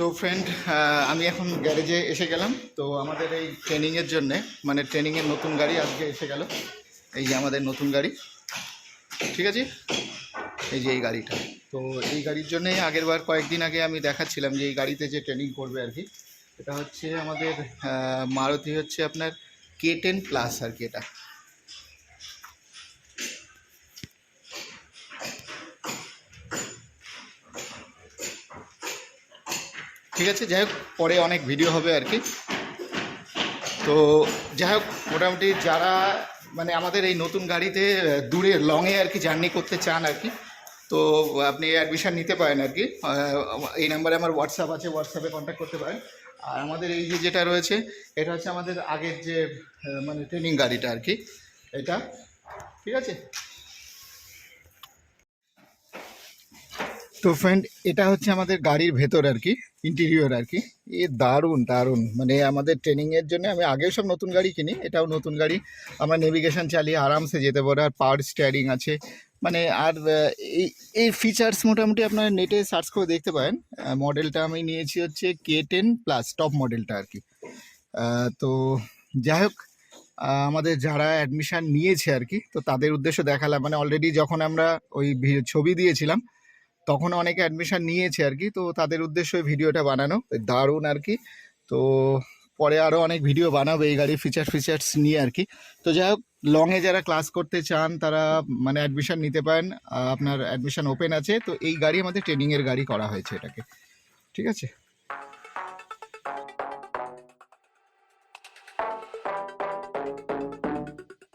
তো ফ্রেন্ড, আমি এখন গ্যারেজে এসে গেলাম। তো আমাদের এই ট্রেনিংয়ের জন্যে, মানে ট্রেনিংয়ের নতুন গাড়ি আজকে এসে গেল। এই যে আমাদের নতুন গাড়ি, ঠিক আছে, এই যে এই গাড়িটা। তো এই গাড়ির জন্যেই আগেরবার কয়েকদিন আগে আমি দেখাচ্ছিলাম যে এই গাড়িতে যে ট্রেনিং করবে আর কি। এটা হচ্ছে আমাদের মারুতি হচ্ছে আপনার K10+ আর কি। এটা ঠিক আছে, যাই হোক পরে অনেক ভিডিও হবে আর কি। তো যাই হোক, মোটামুটি যারা মানে আমাদের এই নতুন গাড়িতে দূরে লংয়ে আর কি জার্নি করতে চান আর কি, তো আপনি অ্যাডমিশান নিতে পারেন আর কি। এই নাম্বারে আমার হোয়াটসঅ্যাপ আছে, হোয়াটসঅ্যাপে কন্ট্যাক্ট করতে পারেন। আর আমাদের এই যে যেটা রয়েছে, এটা হচ্ছে আমাদের আগের যে মানে ট্রেনিং গাড়িটা আর কি, এটা ঠিক আছে। তো ফ্রেন্ড, এটা হচ্ছে আমাদের গাড়ির ভেতর আর কি, ইন্টেরিয়র আর কি। এ দারুণ দারুণ, মানে আমাদের ট্রেনিংয়ের জন্য আমি আগেও সব নতুন গাড়ি কিনি, এটাও নতুন গাড়ি। আমরা নেভিগেশন চালিয়ে আরামসে যেতে পারো। আর পাওয়ার স্টিয়ারিং আছে, মানে আর এই এই ফিচার্স মোটামুটি আপনারা নেটে সার্চ করে দেখতে পারেন। মডেলটা আমি নিয়েছি হচ্ছে K10+, টপ মডেলটা আর কি। তো যাই হোক, আমাদের যারা অ্যাডমিশান নিয়েছে আর কি, তো তাদের উদ্দেশ্য দেখালাম। মানে অলরেডি যখন আমরা ওই ছবি দিয়েছিলাম তখন অনেকে অ্যাডমিশান নিয়েছে আর কি, তো তাদের উদ্দেশ্যে ওই ভিডিওটা বানানো। দারুণ আর কি। তো পরে আরও অনেক ভিডিও বানাবো এই গাড়ির ফিচার্স নিয়ে আর কি। তো যাই হোক, লংয়ে যারা ক্লাস করতে চান তারা মানে অ্যাডমিশান নিতে পারেন। আপনার অ্যাডমিশান ওপেন আছে। তো এই গাড়ি আমাদের ট্রেনিংয়ের গাড়ি করা হয়েছে এটাকে, ঠিক আছে।